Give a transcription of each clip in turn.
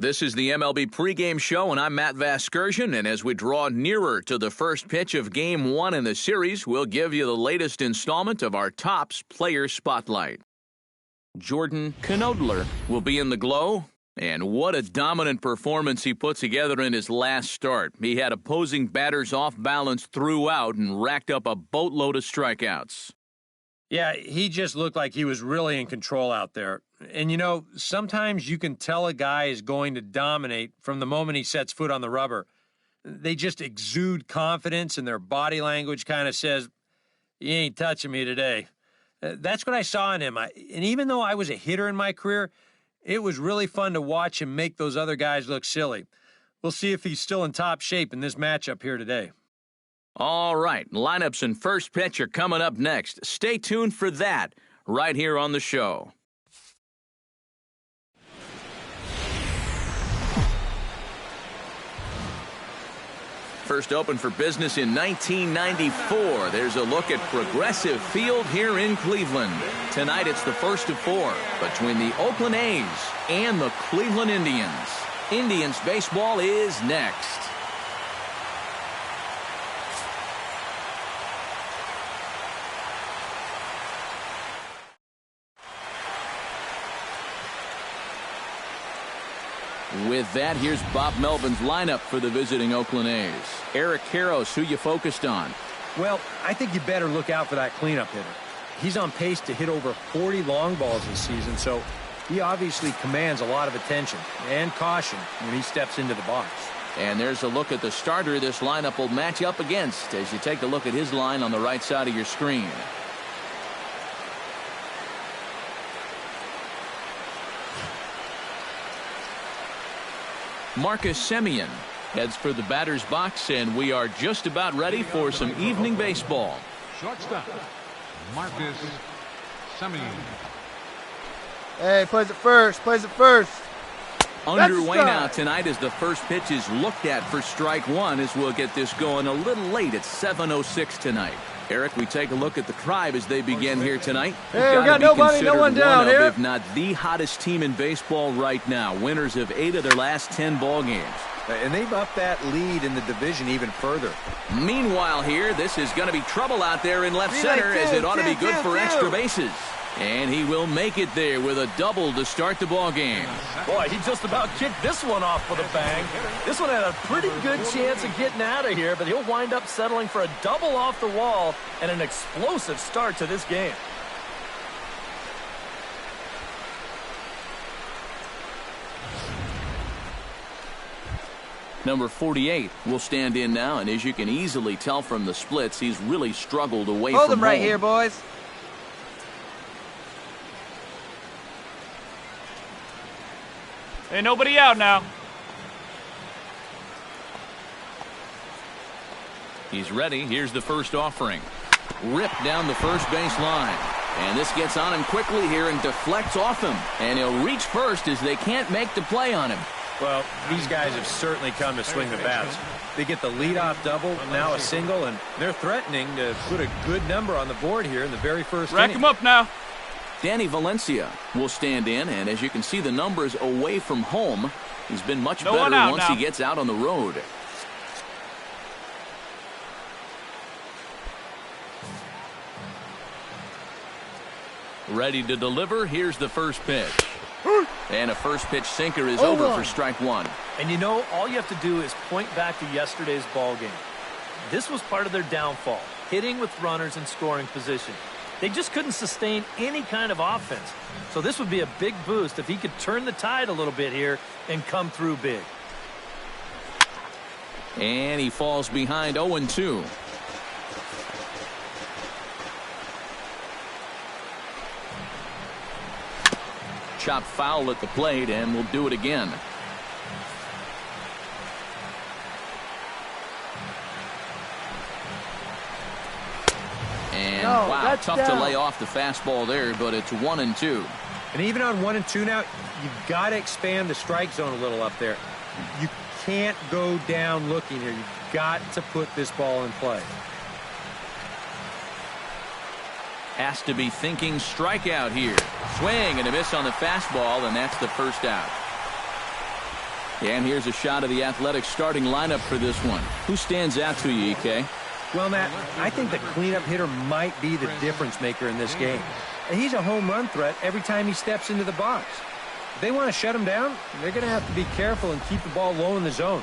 This is the MLB pregame show, and I'm Matt Vasgersian. And as we draw nearer to the first pitch of Game 1 in the series, we'll give you the latest installment of our Topps Player Spotlight. Jordan Knodler will be in the glow, and what a dominant performance he put together in his last start. He had opposing batters off balance throughout and racked up a boatload of strikeouts. Yeah, he just looked like he was really in control out there. And, you know, sometimes you can tell a guy is going to dominate from the moment he sets foot on the rubber. They just exude confidence, and their body language kind of says, "You ain't touching me today." That's what I saw in him. And even though I was a hitter in my career, it was really fun to watch him make those other guys look silly. We'll see if he's still in top shape in this matchup here today. All right, lineups and first pitch are coming up next. Stay tuned for that right here on the show. First opened for business in 1994. There's a look at Progressive Field here in Cleveland. Tonight it's the first of 4 between the Oakland A's and the Cleveland Indians. Indians baseball is next. With that, here's Bob Melvin's lineup for the visiting Oakland A's. Eric Karros, who you focused on? Well, I think you better look out for that cleanup hitter. He's on pace to hit over 40 long balls this season, so he obviously commands a lot of attention and caution when he steps into the box. And there's a look at the starter this lineup will match up against as you take a look at his line on the right side of your screen. Marcus Semien heads for the batter's box, and we are just about ready for some evening baseball. Shortstop, Marcus Semien. Hey, plays it first, Underway now tonight as the first pitch is looked at for strike one, as we'll get this going a little late at 7:06 tonight. Eric, we take a look at the Tribe as they begin here tonight. Hey, we got nobody, no one down here. If not the hottest team in baseball right now. Winners of 8 of their last 10 ball games. And they've upped that lead in the division even further. Meanwhile here, this is going to be trouble out there in left center, as it ought to be good for extra bases. And he will make it there with a double to start the ball game. Boy, he just about kicked this one off with a bang. This one had a pretty good chance of getting out of here, but he'll wind up settling for a double off the wall and an explosive start to this game. Number 48 will stand in now, and as you can easily tell from the splits, he's really struggled away from home. Hold him right here, boys. Ain't nobody out now. He's ready. Here's the first offering. Ripped down the first base line. And this gets on him quickly here and deflects off him. And he'll reach first as they can't make the play on him. Well, these guys have certainly come to swing the bats. They get the leadoff double, now a single, and they're threatening to put a good number on the board here in the very first inning. Rack him up now. Danny Valencia will stand in, and as you can see the numbers away from home, he's been much better once he gets out on the road. Ready to deliver. Here's the first pitch. And a first pitch sinker is over for strike one. And you know, all you have to do is point back to yesterday's ball game. This was part of their downfall, hitting with runners in scoring position. They just couldn't sustain any kind of offense. So this would be a big boost if he could turn the tide a little bit here and come through big. And he falls behind 0-2. Chop foul at the plate, and we'll do it again. And wow, tough to lay off the fastball there, but it's 1-2. And even on 1-2 now, you've got to expand the strike zone a little up there. You can't go down looking here. You've got to put this ball in play. Has to be thinking strikeout here. Swing and a miss on the fastball, and that's the first out. And here's a shot of the Athletics starting lineup for this one. Who stands out to you, EK? Well, Matt, I think the cleanup hitter might be the difference maker in this game. He's a home run threat every time he steps into the box. If they want to shut him down, they're going to have to be careful and keep the ball low in the zone.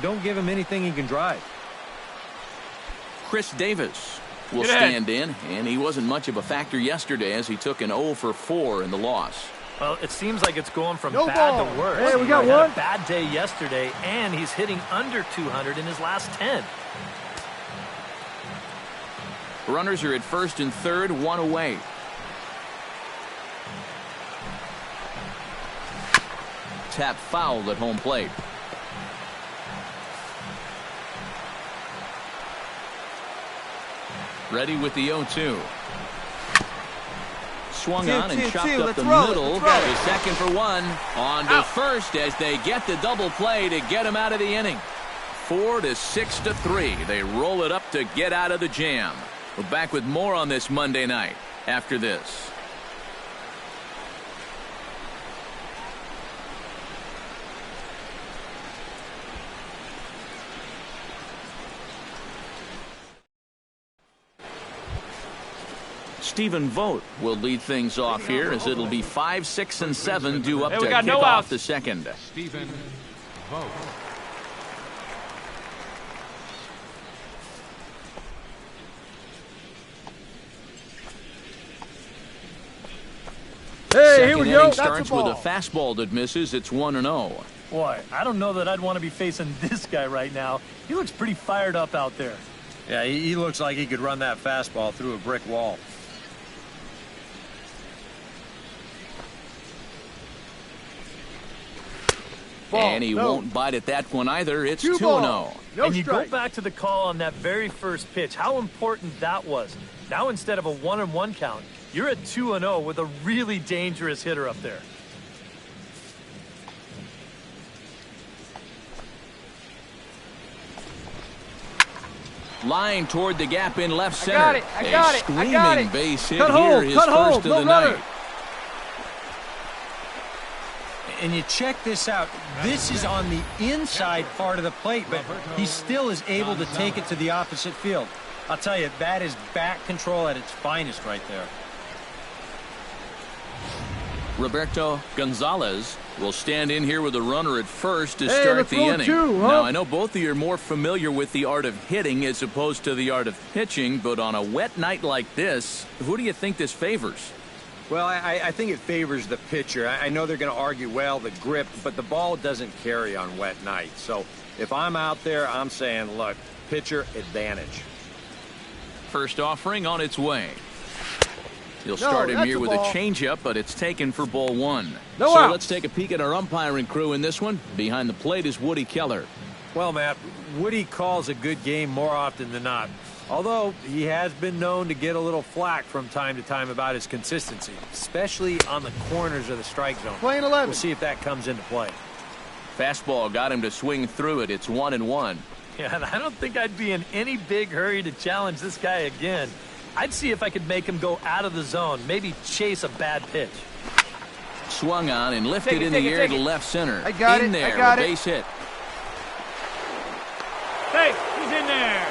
Don't give him anything he can drive. Chris Davis will stand in, and he wasn't much of a factor yesterday as he took an 0 for 4 in the loss. Well, it seems like it's going from No bad ball. to worse. Hey, we got He had one. a bad day yesterday, and he's hitting under 200 in his last 10. Runners are at first and third, one away. Tap fouled at home plate. Ready with the 0-2. Swung on and chopped up the middle. To second for one. On to first as they get the double play to get him out of the inning. 4 to 6 to 3. They roll it up to get out of the jam. We're back with more on this Monday night after this. Stephen Vogt will lead things off here as it'll be 5, 6, and 7 due up to kick off the second. Stephen Vogt. Hey, here we Second go. inning That's a starts with a ball. fastball that misses. It's 1-0. Boy, I don't know that I'd want to be facing this guy right now. He looks pretty fired up out there. Yeah, he looks like he could run that fastball through a brick wall. And he won't bite at that one either. It's 2-0. No And you strike. go back to the call on that very first pitch, how important that was. Now instead of a 1-1 count, you're at 2-0 with a really dangerous hitter up there. Line toward the gap in left center. got it. I got a it. screaming I got it. base hit Cut here, home. his Cut first home. of No the runner. night. And you check this out. This is on the inside part of the plate, but he still is able to take it to the opposite field. I'll tell you, that is bat control at its finest right there. Roberto Gonzalez will stand in here with a runner at first to Hey, start let's the roll inning. two, huh? Now, I know both of you are more familiar with the art of hitting as opposed to the art of pitching, but on a wet night like this, who do you think this favors? Well, I think it favors the pitcher. I know they're going to argue, well, the grip, but the ball doesn't carry on wet nights. So if I'm out there, I'm saying, look, pitcher advantage. First offering on its way. You'll start him that's here a with a ball. changeup, but it's taken for ball one. No so outs. let's take a peek at our umpiring crew in this one. Behind the plate is Woody Keller. Well, Matt, Woody calls a good game more often than not. Although he has been known to get a little flack from time to time about his consistency, especially on the corners of the strike zone. Playing 11. We'll see if that comes into play. Fastball got him to swing through it. It's 1-1. Yeah, and I don't think I'd be in any big hurry to challenge this guy again. I'd see if I could make him go out of the zone, maybe chase a bad pitch. Swung on and lifted in the air to left center. I got in it, I there, got a it. base hit. Hey, he's in there.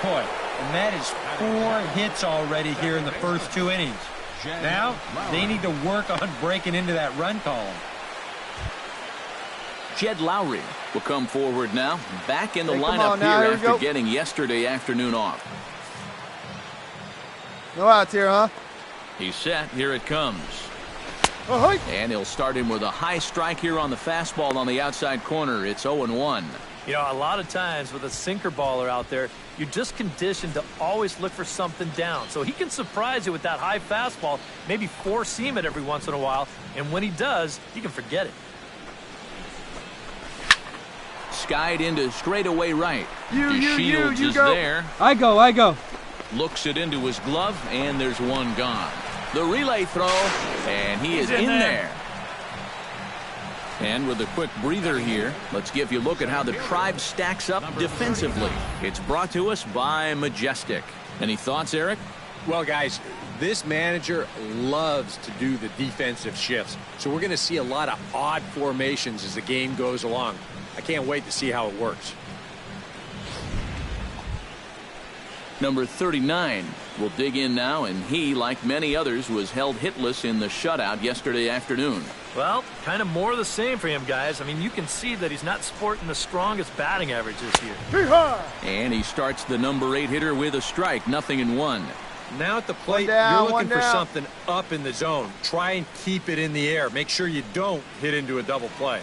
Boy, and that is 4 hits already here in the first 2 innings. Now, they need to work on breaking into that run column. Jed Lowry will come forward now. Back in the Hey, come lineup on now, here here we after go. getting yesterday afternoon off. No outs here, huh? He's set. Here it comes. Oh, hi. And he'll start him with a high strike here on the fastball on the outside corner. It's 0-1. You know, a lot of times with a sinker baller out there, you're just conditioned to always look for something down. So he can surprise you with that high fastball, maybe four-seam it every once in a while, and when he does, you can forget it. Skied into straightaway right. You Shields is go. there. I go. Looks it into his glove, and there's one gone. The relay throw, and he is in there. And with a quick breather here, let's give you a look at how the Tribe stacks up defensively. It's brought to us by Majestic. Any thoughts, Eric? Well, guys, This manager loves to do the defensive shifts, so we're going to see a lot of odd formations as the game goes along. I can't wait to see how it works. Number 39 will dig in now, and he, like many others, was held hitless in the shutout yesterday afternoon. Well, kind of more of the same for him, guys. I mean, you can see that he's not sporting the strongest batting average this year. And he starts the number 8 hitter with a strike, 0-1. Now at the plate, down, you're looking for down. something up in the zone. Try and keep it in the air. Make sure you don't hit into a double play.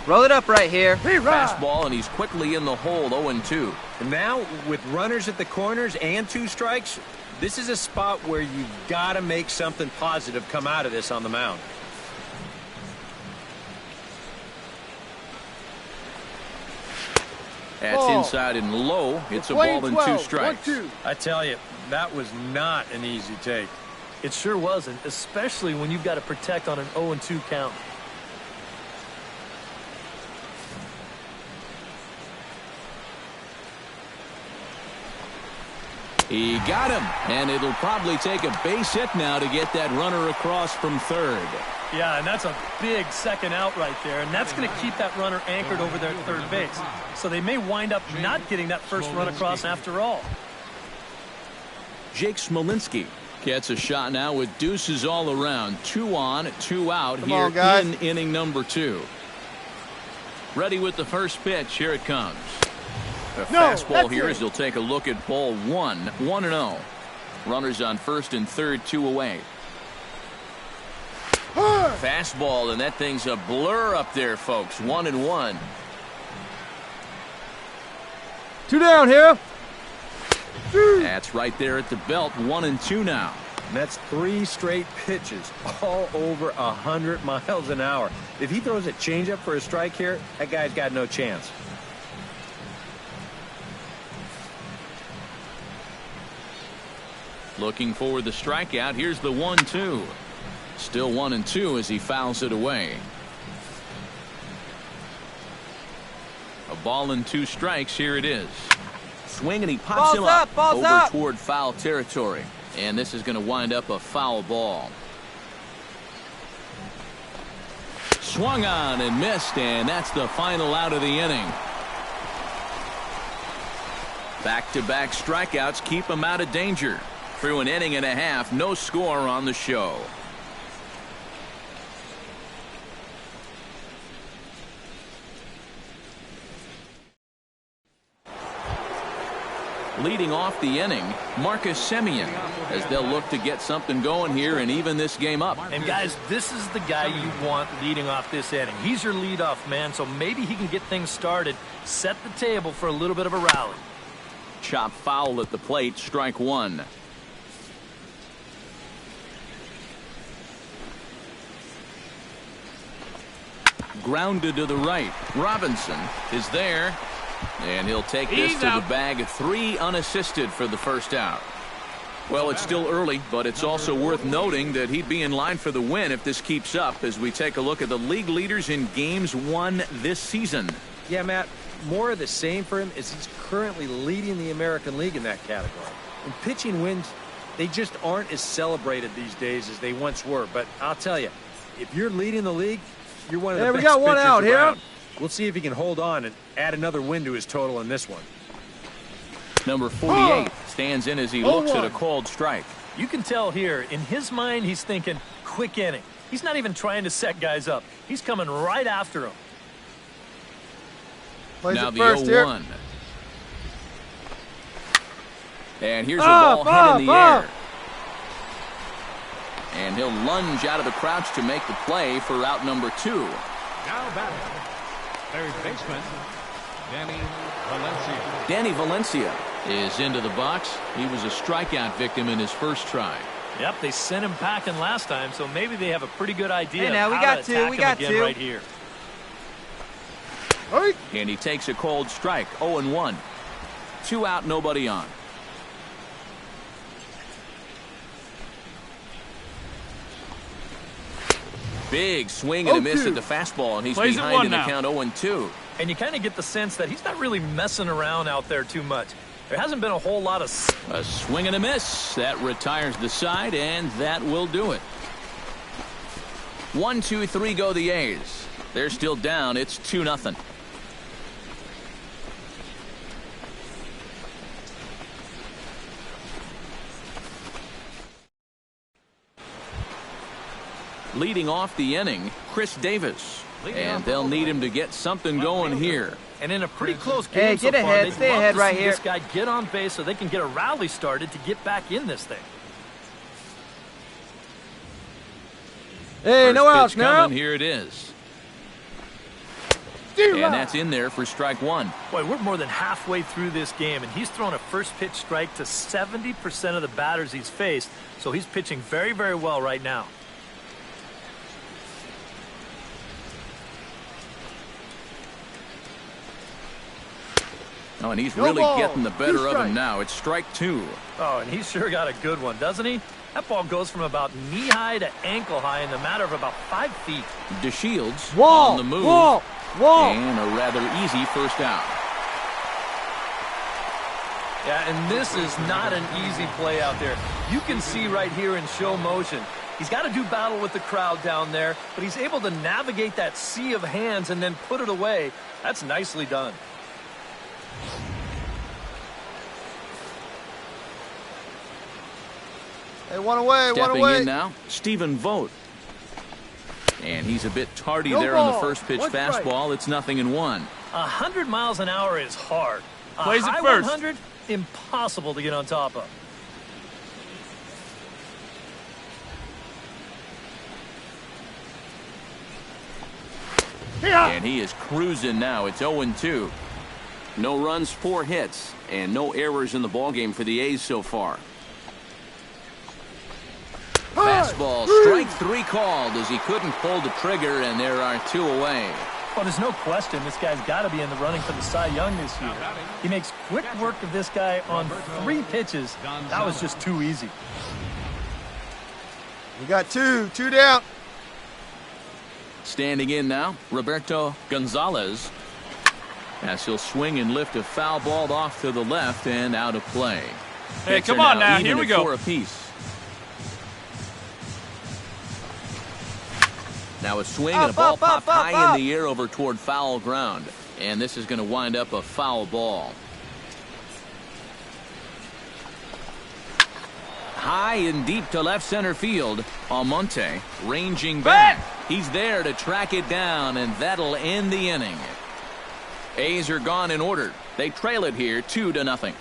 Roll it up right here. Fastball, and he's quickly in the hole, 0-2. And now, with runners at the corners and 2 strikes, this is a spot where you've got to make something positive come out of this on the mound. That's inside and low. It's a ball and 2 strikes. I tell you, that was not an easy take. It sure wasn't, especially when you've got to protect on an 0-2 count. He got him, and it'll probably take a base hit now to get that runner across from third. Yeah, and that's a big second out right there, and that's going to keep that runner anchored over their third base. So they may wind up not getting that first run across after all. Jake Smolinski gets a shot now with deuces all around. 2 on, 2 out Come here on, guys. in inning number 2. Ready with the first pitch. Here it comes. The fastball here as he'll take a look at ball 1, 1-0. Runners on first and third, 2 away. Fastball, and that thing's a blur up there, folks. 1-1. 2 down here. That's right there at the belt. 1-2 now. And that's 3 straight pitches, all over 100 miles an hour. If he throws a changeup for a strike here, that guy's got no chance. Looking for the strikeout. Here's the 1-2. Still 1-2 as he fouls it away. A ball and 2 strikes. Here it is. Swing, and he pops him up over toward foul territory. And this is going to wind up a foul ball. Swung on and missed, and that's the final out of the inning. Back-to-back strikeouts keep him out of danger. Through an inning and a half, no score on the show. Leading off the inning, Marcus Semien, as they'll look to get something going here and even this game up. And guys, this is the guy you want leading off this inning. He's your leadoff man, so maybe he can get things started, set the table for a little bit of a rally. Chop foul at the plate, strike 1. Grounded to the right. Robinson is there, and he'll take this to the bag. 3 unassisted for the first out. Well, it's still early, but it's also worth noting that he'd be in line for the win if this keeps up as we take a look at the league leaders in games won this season. Yeah, Matt, more of the same for him as he's currently leading the American League in that category. And pitching wins, they just aren't as celebrated these days as they once were. But I'll tell you, if you're leading the league, you're one of the best we got one pitchers out around. here. We'll see if he can hold on and add another win to his total in this one. Number 48 stands in as he looks at a called strike. You can tell here, in his mind, he's thinking, quick inning. He's not even trying to set guys up. He's coming right after him. Plays Now it the first 0-1. And here's a ball head in the air. And he'll lunge out of the crouch to make the play for out number 2. Now batting, third baseman, Danny Valencia is into the box. He was a strikeout victim in his first try. Yep, they sent him packing last time, so maybe they have a pretty good idea Hey, now, of we how got to two, attack we him got again two. right here. And he takes a cold strike. 0-1. 2 out, nobody on. Big swing and a miss at the fastball, and he's behind in the count 0-2. And you kind of get the sense that he's not really messing around out there too much. There hasn't been a whole lot of... A swing and a miss. That retires the side, and that will do it. 1, 2, 3 go the A's. They're still down. It's 2-0. Leading off the inning, Chris Davis. And they'll need him to get something going here. And in a pretty close game get so far, ahead. they'd Stay love ahead to right see here. this guy get on base so they can get a rally started to get back in this thing. Hey, no First outs pitch now. coming, here it is. And that's in there for strike one. Boy, we're more than halfway through this game, and he's thrown a first pitch strike to 70% of the batters he's faced, so he's pitching very, very well right now. Oh, and he's No really ball. getting the better Two of him strikes. now. It's strike two. Oh, and he's sure got a good one, doesn't he? That ball goes from about knee-high to ankle-high in the matter of about 5 feet. DeShields Wall, on the move. wall. And a rather easy first out. Yeah, and this is not an easy play out there. You can see right here in show motion. He's got to do battle with the crowd down there, but he's able to navigate that sea of hands and then put it away. That's nicely done. Hey, one away, Stepping in now, Stephen Vogt. And he's a bit tardy there on the first pitch fastball. It's 0-1. 100 miles an hour is hard. A Plays it high first. 100, impossible to get on top of. And he is cruising now. It's 0-2. No runs, 4 hits, and no errors in the ballgame for the A's so far. Fastball, strike 3 called as he couldn't pull the trigger, and there are 2 away. Well, there's no question this guy's got to be in the running for the Cy Young this year. He makes quick work of this guy on 3 pitches. That was just too easy. We got two down. Standing in now, Roberto Gonzalez. As he'll swing and lift a foul ball off to the left and out of play. Hey, Pitcher come on now. even Here we at go. 4 apiece. Now a swing and a ball popped high in the air over toward foul ground. And this is going to wind up a foul ball. High and deep to left center field. Almonte ranging back. He's there to track it down, and that'll end the inning. A's are gone in order. They trail it here 2-0.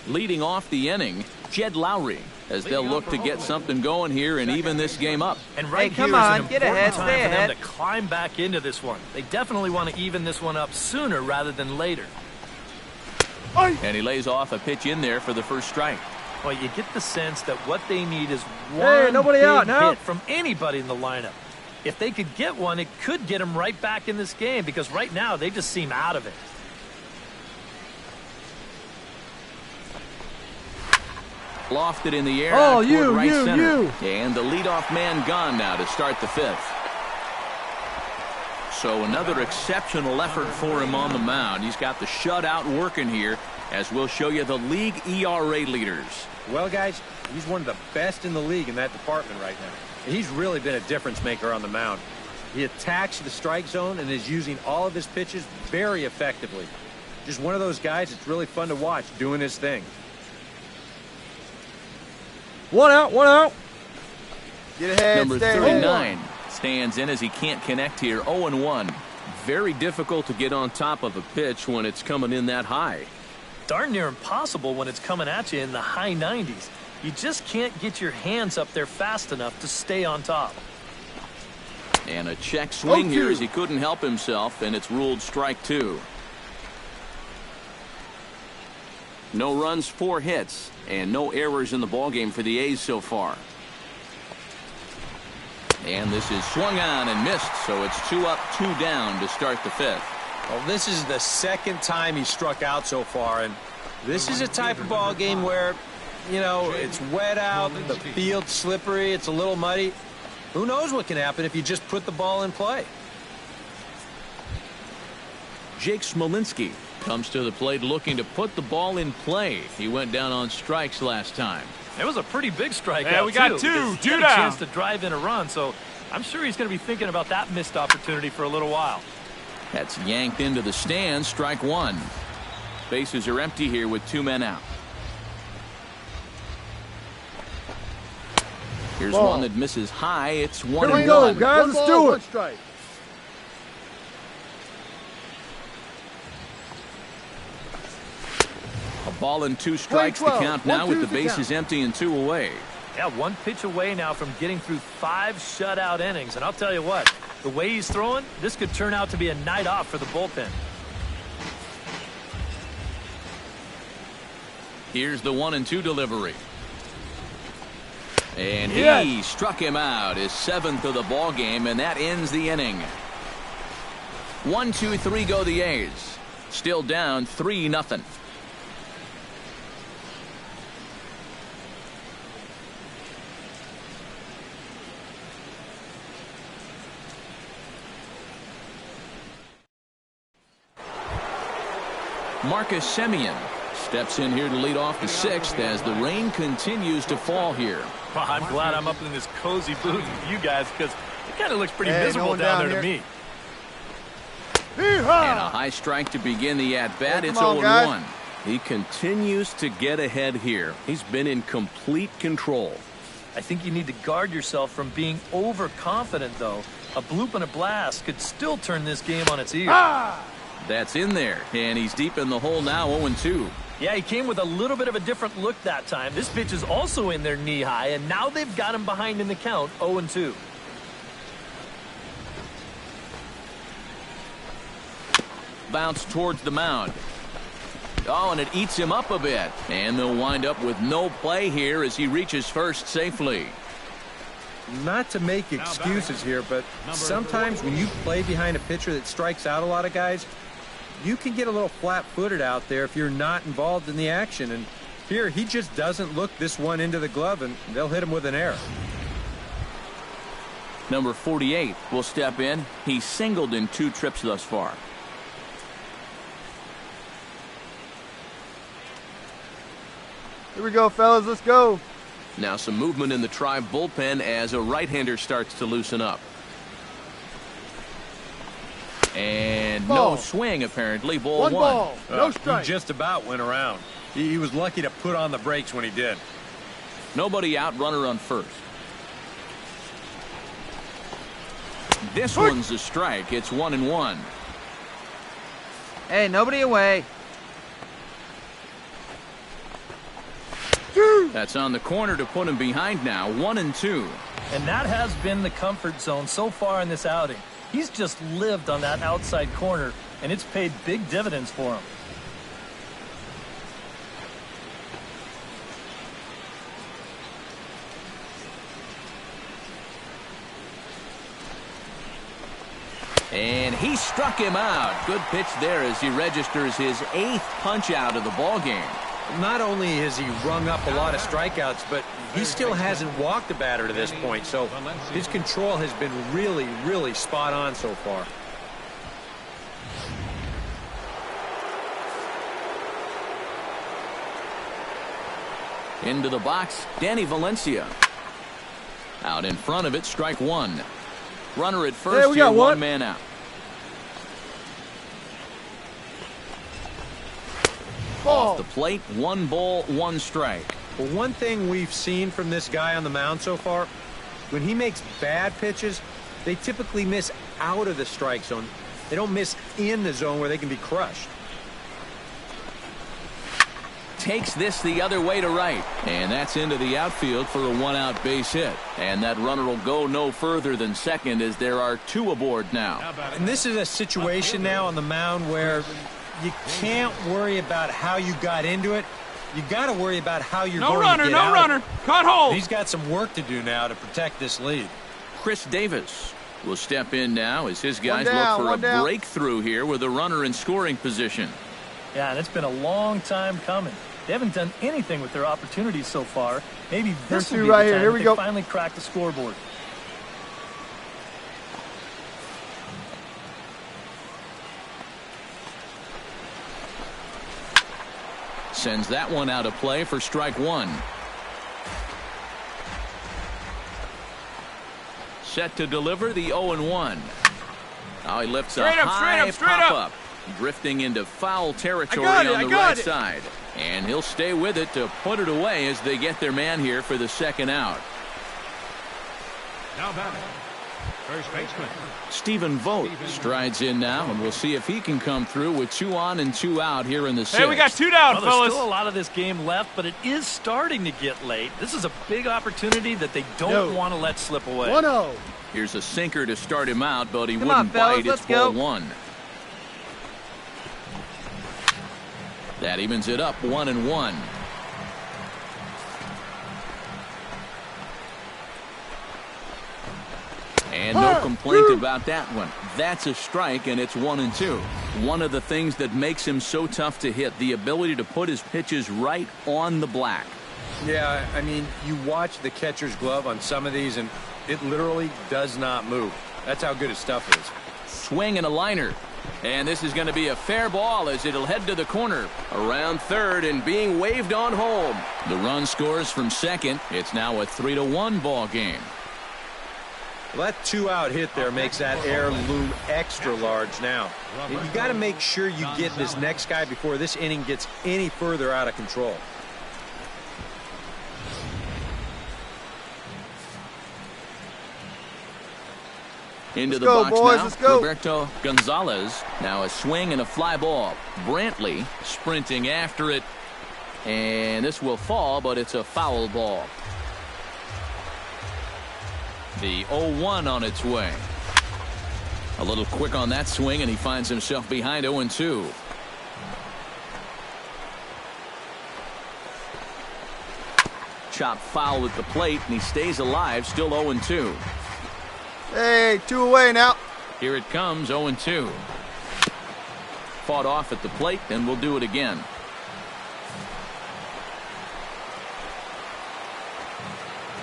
Leading off the inning, Jed Lowry, as they'll look to get something going here and even this game up. And right Hey, come here is on, an get important ahead, time stay for them ahead. to climb back into this one. They definitely want to even this one up sooner rather than later. And he lays off a pitch in there for the first strike. Well, you get the sense that what they need is one nobody big out now. hit from anybody in the lineup. If they could get one, it could get them right back in this game because right now they just seem out of it. Lofted in the air Oh, out toward you, right you, center. you. And the leadoff man gone now to start the 5th. So another exceptional effort for him on the mound. He's got the shutout working here, as we'll show you the league ERA leaders. Well, guys, he's one of the best in the league in that department right now. And he's really been a difference maker on the mound. He attacks the strike zone and is using all of his pitches very effectively. Just one of those guys that's really fun to watch doing his thing. One out. Get ahead, Number stay 39 stands in as he can't connect here. 0-1. Very difficult to get on top of a pitch when it's coming in that high. Darn near impossible when it's coming at you in the high 90s. You just can't get your hands up there fast enough to stay on top. And a check swing here as he couldn't help himself, and it's ruled strike 2. No runs, 4 hits, and no errors in the ballgame for the A's so far. And this is swung on and missed, so it's 2 up, 2 down to start the 5th. Well, this is the second time he struck out so far, and this is a type of ball game where, you know, it's wet out, the field's slippery, it's a little muddy. Who knows what can happen if you just put the ball in play? Jake Smolinski comes to the plate looking to put the ball in play. He went down on strikes last time. It was a pretty big strikeout, Yeah, we got too. two He had down. a chance to drive in a run, so I'm sure he's going to be thinking about that missed opportunity for a little while. That's yanked into the stands. Strike one. Bases are empty here with 2 men out. Here's Ball. one that misses high. It's Here 1 we and go, 1. guys. One Let's ball, do one it. strike. A ball and 2 strikes. The 12. count now 1-2 with the is the bases empty and 2 away. Yeah, 1 pitch away now from getting through 5 shutout innings. And I'll tell you what, the way he's throwing, this could turn out to be a night off for the bullpen. Here's the 1-2 delivery. And he Yes. struck him out, his 7th of the ball game, and that ends the inning. 1, 2, 3 go the A's. Still down 3-0. Marcus Semien steps in here to lead off the 6th as the rain continues to fall here. Well, I'm glad I'm up in this cozy booth with you guys because it kind of looks pretty Hey, no miserable one down down there to here. me. And a high strike to begin the at-bat. Hey, It's come on, guys. 0-1. He continues to get ahead here. He's been in complete control. I think you need to guard yourself from being overconfident, though. A bloop and a blast could still turn this game on its ear. That's in there, and he's deep in the hole now, 0-2. Yeah, he came with a little bit of a different look that time. This pitch is also in there knee-high, and now they've got him behind in the count, 0-2. Bounce towards the mound. Oh, and it eats him up a bit. And they'll wind up with no play here as he reaches first safely. Not to make excuses here, but sometimes when you play behind a pitcher that strikes out a lot of guys, you can get a little flat-footed out there if you're not involved in the action. And here, he just doesn't look this one into the glove, and they'll hit him with an error. Number 48 will step in. He's singled in 2 trips thus far. Here we go, fellas. Let's go. Now some movement in the Tribe bullpen as a right-hander starts to loosen up. And no Ball. swing, apparently. Ball One 1. ball, no He strike. just about went around. He was lucky to put on the brakes when he did. Nobody out, runner on first. This one's a strike. It's 1-1. Hey, nobody away. That's on the corner to put him behind now. 1-2. And that has been the comfort zone so far in this outing. He's just lived on that outside corner, and it's paid big dividends for him. And he struck him out. Good pitch there as he registers his 8th punch out of the ball game. Not only has he rung up a lot of strikeouts, but he still hasn't walked a batter to this point, so his control has been really, really spot on so far. Into the box, Danny Valencia. Out in front of it, strike 1. Runner at first, Hey, we got here, one. 1 man out. Ball. Off the plate, 1 ball, 1 strike. Well, one thing we've seen from this guy on the mound so far, when he makes bad pitches, they typically miss out of the strike zone. They don't miss in the zone where they can be crushed. Takes this the other way to right. And that's into the outfield for a 1-out base hit. And that runner will go no further than second as there are 2 aboard now. And this is a situation now on the mound where you can't worry about how you got into it. You got to worry about how you're No going runner, to get no out. runner. Cut hold. He's got some work to do now to protect this lead. Chris Davis will step in now as his guys down, look for one a down. breakthrough here with a runner in scoring position. Yeah, and it's been a long time coming. They haven't done anything with their opportunities so far. Maybe this will be right the here. time Here that we they go. finally crack the scoreboard. Sends that one out of play for strike one. Set to deliver the 0-1. Now he lifts a high pop-up, drifting into foul territory on the right side. And he'll stay with it to put it away as they get their man here for the second out. Now batting, first baseman. Stephen Vogt strides in now, and we'll see if he can come through with 2 on and 2 out here in the sixth. Hey, we got 2 down, Well, fellas. there's still a lot of this game left, but it is starting to get late. This is a big opportunity that they don't want to let slip away. 1-0. Here's a sinker to start him out, but he Come wouldn't on, fellas, bite. let's It's ball go. 1. That evens it up 1-1. And no complaint about that one. That's a strike, and it's 1-2. One of the things that makes him so tough to hit, the ability to put his pitches right on the black. Yeah, I mean, you watch the catcher's glove on some of these, and it literally does not move. That's how good his stuff is. Swing and a liner. And this is going to be a fair ball as it'll head to the corner. Around third and being waved on home. The run scores from second. It's now a 3-1 ball game. Well, that 2-out hit there makes that air loom extra large now. You got to make sure you get this next guy before this inning gets any further out of control. Into Let's the go, box boys, now. let's go. Roberto Gonzalez. Now a swing and a fly ball. Brantley sprinting after it. And this will fall, but it's a foul ball. The 0-1 on its way. A little quick on that swing, and he finds himself behind 0-2. Chop foul at the plate, and he stays alive, still 0-2. Hey, 2 away now. Here it comes, 0-2. Fought off at the plate, and we'll do it again.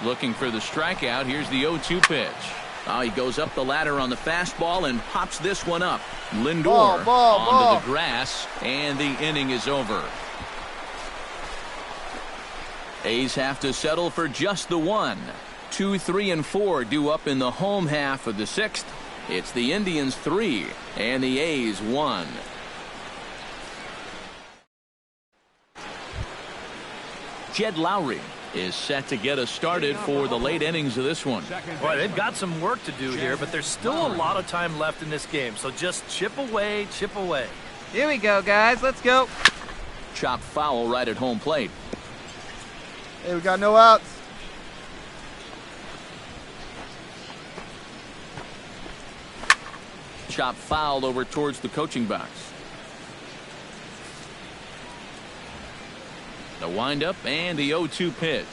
Looking for the strikeout. Here's the 0-2 pitch. Oh, he goes up the ladder on the fastball and pops this one up. Lindor onto the grass, and the inning is over. A's have to settle for just the one. 2, 3, and 4 due up in the home half of the sixth. It's the Indians 3 and the A's 1. Jed Lowry is set to get us started for the late innings of this one. Boy, they've got some work to do here, but there's still a lot of time left in this game. So just chip away, chip away. Here we go, guys. Let's go. Chop foul right at home plate. Hey, we got no outs. Chop foul over towards the coaching box. The windup and the 0-2 pitch.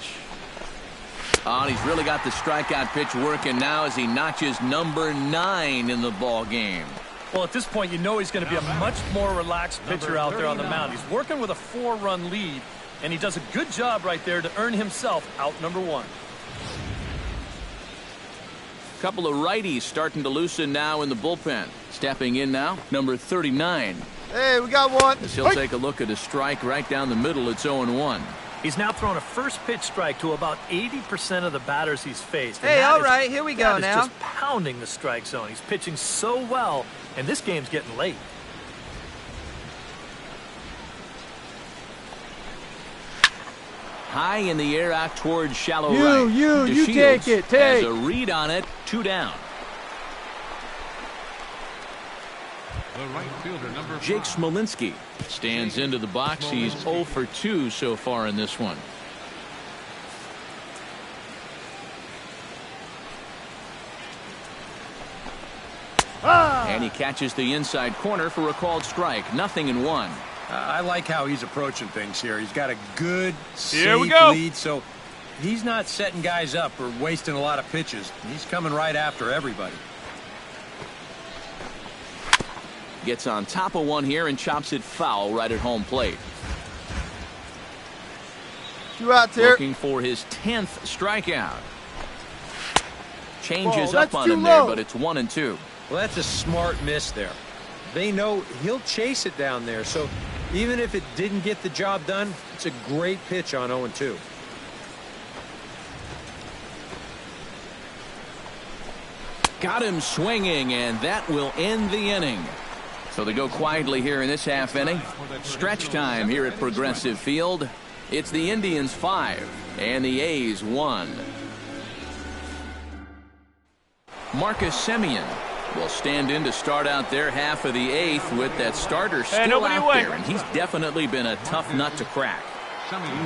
Oh, and he's really got the strikeout pitch working now as he notches number 9 in the ball game. Well, at this point, you know he's going to be a much more relaxed pitcher out there on the mound. He's working with a 4-run lead, and he does a good job right there to earn himself out number 1. Couple of righties starting to loosen now in the bullpen. Stepping in now, number 39. Hey, we got one. As he'll take a look at a strike right down the middle. It's 0-1. He's now thrown a first pitch strike to about 80% of the batters he's faced. Hey, all right, here we go now. He's just pounding the strike zone. He's pitching so well, and this game's getting late. High in the air out towards shallow right. You take it. Has a read on it. 2 down. The right fielder, number Jake 5. Smolinski stands into the box. He's 0 for 2 so far in this one. And he catches the inside corner for a called strike. 0-1. I like how he's approaching things here. He's got a good, Here we safe go. lead, so he's not setting guys up or wasting a lot of pitches. He's coming right after everybody. gets on top of one here and chops it foul right at home plate. 2 outs here. Looking for his 10th strikeout. Changes up on too him there, low. but it's 1-2. Well, that's a smart miss there. They know he'll chase it down there, so even if it didn't get the job done, it's a great pitch on 0-2. Got him swinging, and that will end the inning. So they go quietly here in this half inning. Stretch time here at Progressive Field. It's the Indians 5 and the A's 1. Marcus Semien will stand in to start out their half of the 8th with that starter still out there, and he's definitely been a tough nut to crack.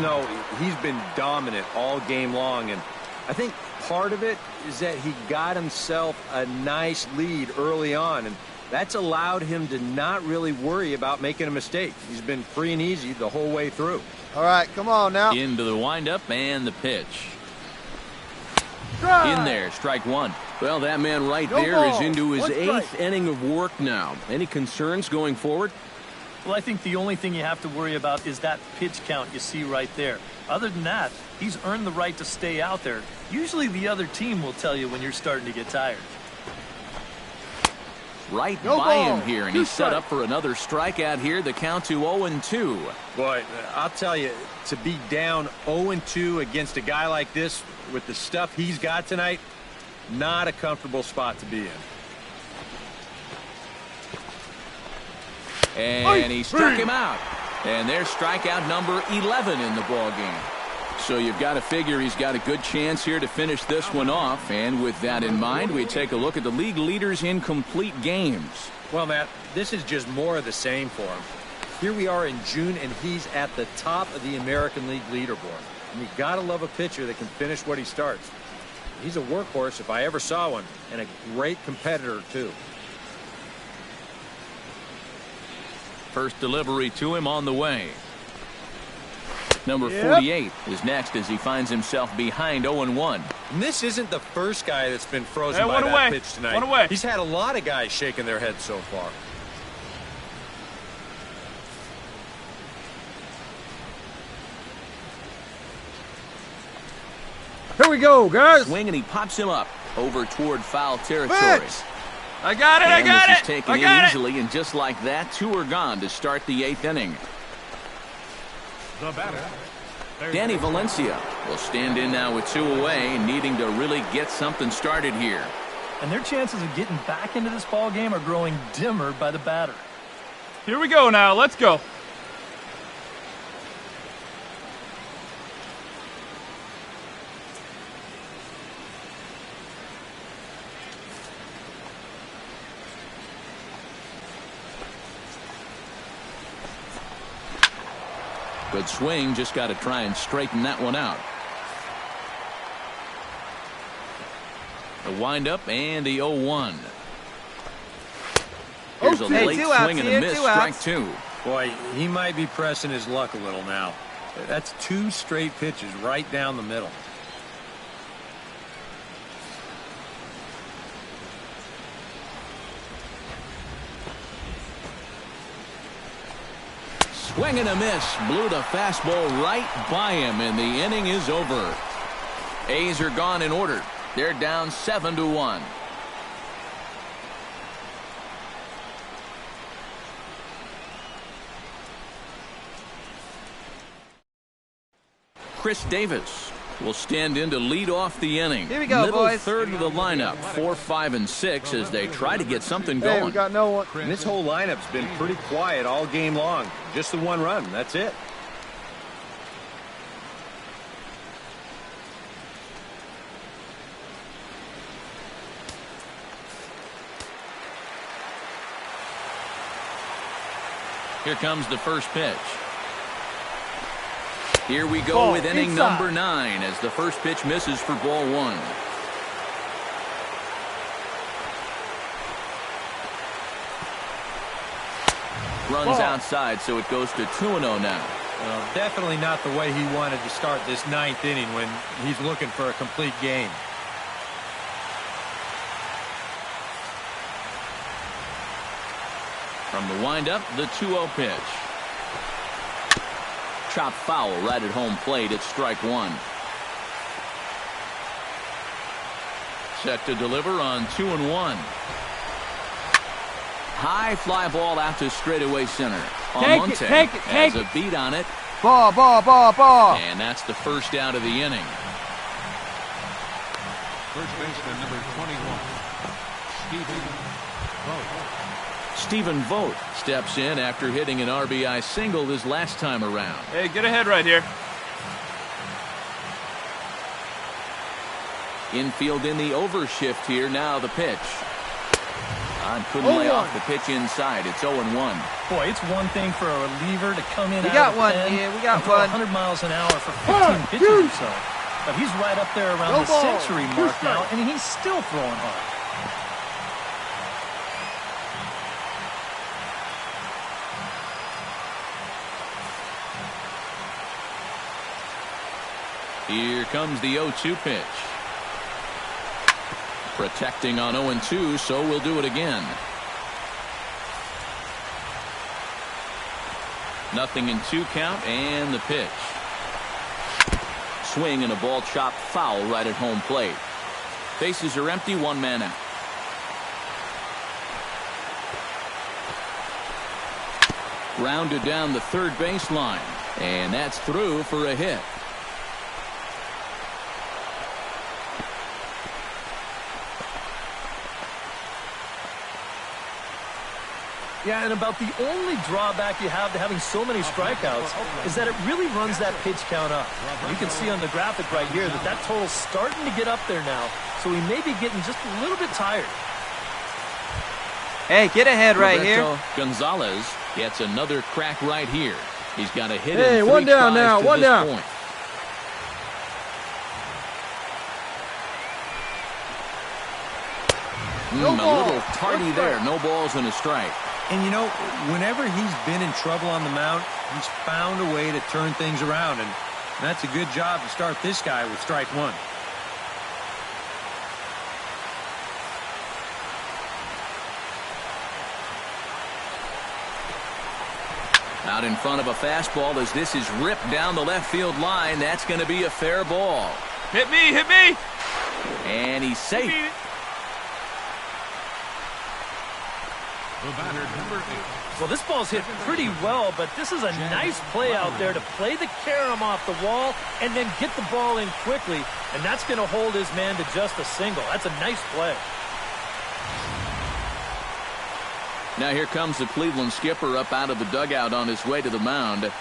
No, he's been dominant all game long, and I think part of it is that he got himself a nice lead early on, and that's allowed him to not really worry about making a mistake. He's been free and easy the whole way through. All right, come on now. Into the windup and the pitch. Try. In there, strike one. Well, that man right No there is ball. into his 1 strike. 8th inning of work now. Any concerns going forward? Well, I think the only thing you have to worry about is that pitch count you see right there. Other than that, he's earned the right to stay out there. Usually the other team will tell you when you're starting to get tired. Right No by ball. him here, and 2 he's set strike. up for another strikeout here. The count to 0-2. Boy, I'll tell you, to be down 0-2 against a guy like this with the stuff he's got tonight, not a comfortable spot to be in. And he struck him out. And there's strikeout number 11 in the ball game. So you've got to figure he's got a good chance here to finish this one off. And with that in mind, we take a look at the league leaders in complete games. Well, Matt, this is just more of the same for him. Here we are in June, and he's at the top of the American League leaderboard. And you got to love a pitcher that can finish what he starts. He's a workhorse if I ever saw one, and a great competitor, too. First delivery to him on the way. Number 48 is next as he finds himself behind 0-1. And this isn't the first guy that's been frozen Hey, by one that away. pitch tonight. One away. He's had a lot of guys shaking their heads so far. Here we go, guys. Swing, and he pops him up over toward foul territory. Pitch. I got it. I And got this it. is taken I in got it. easily, and just like that, 2 are gone to start the 8th inning. The batter. Danny Valencia will stand in now with 2 away, needing to really get something started here. And their chances of getting back into this ball game are growing dimmer by the batter. Here we go now. Let's go. Good swing, just got to try and straighten that one out. The windup and the 0-1. Here's a Hey, late 2 outs swing and here, a miss, 2 strike outs. 2. Boy, he might be pressing his luck a little now. That's 2 straight pitches right down the middle. Swing and a miss, blew the fastball right by him, and the inning is over. A's are gone in order. They're down 7-1. Chris Davis will stand in to lead off the inning. Here we go, Middle boys. third of the lineup, 4, 5, and 6 as they try to get something Hey, we going. got no one. And this whole lineup's been pretty quiet all game long. Just the 1 run. That's it. Here comes the first pitch. Here we go Ball with inning inside. number 9 as the first pitch misses for ball 1. Runs outside, so it goes to 2-0 now. Well, definitely not the way he wanted to start this 9th inning when he's looking for a complete game. From the windup, the 2-0 pitch. Chop foul right at home plate. It's strike one. Set to deliver on 2-1. High fly ball out to straightaway center. Almonte has a beat on it. Ball, ball, ball, ball. And that's the first out of the inning. First baseman number 21, Stephen Vogt. Stephen Vogt steps in after hitting an RBI single his last time around. Hey, get ahead right here. Infield in the overshift here. Now the pitch. Couldn't lay off the pitch inside. It's 0-1. Boy, it's one thing for a reliever to come in. We out got of the one pen here. We got and throw one. 100 miles an hour for 15 pitches or so. But he's right up there around the century mark now, and he's still throwing hard. Here comes the 0-2 pitch. Protecting on 0-2, so we'll do it again. 0-2 count, and the pitch. Swing and a ball chopped foul right at home plate. Bases are empty, one man out. Grounded down the third baseline, and that's through for a hit. Yeah, and about the only drawback you have to having so many strikeouts is that it really runs that pitch count up. You can see on the graphic right here that total's starting to get up there now, so he may be getting just a little bit tired. Hey, get ahead right Roberto here. Gonzalez gets another crack right here. He's got a hit Hey, in 3 one down tries now, to one this down. point. A little tardy there. No balls and a strike. And, you know, whenever he's been in trouble on the mound, he's found a way to turn things around. And that's a good job to start this guy with strike one. Out in front of a fastball as this is ripped down the left field line. That's going to be a fair ball. Hit me, hit me. And he's safe. The batter, number 8. Well, this ball's hit pretty well, but this is a nice play out there to play the carom off the wall and then get the ball in quickly, and that's going to hold his man to just a single. That's a nice play. Now here comes the Cleveland skipper up out of the dugout on his way to the mound.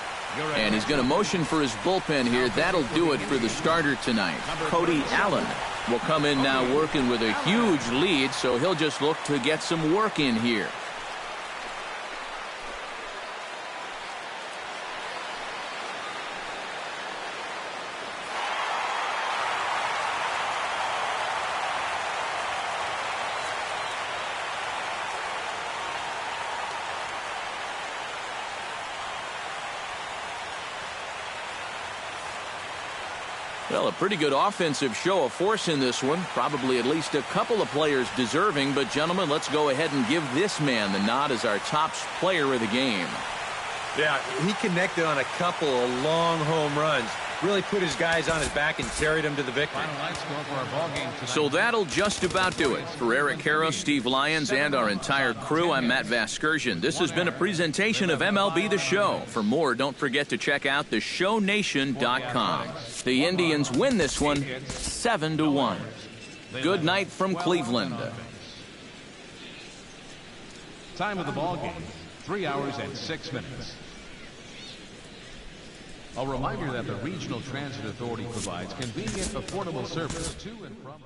And he's going to motion for his bullpen here. That'll do it for the starter tonight. Cody Allen will come in now working with a huge lead, so he'll just look to get some work in here. Well, a pretty good offensive show of force in this one. Probably at least a couple of players deserving. But, gentlemen, let's go ahead and give this man the nod as our top player of the game. Yeah, he connected on a couple of long home runs. Really put his guys on his back and carried them to the victory. Final line score for our ball game tonight. So that'll just about do it. For Eric Harris, Steve Lyons, and our entire crew, I'm Matt Vasgersian. This has been a presentation of MLB The Show. For more, don't forget to check out theshownation.com. The Indians win this one 7-1. Good night from Cleveland. Time of the ball game, 3 hours and 6 minutes. A reminder that the Regional Transit Authority provides convenient, affordable service to and from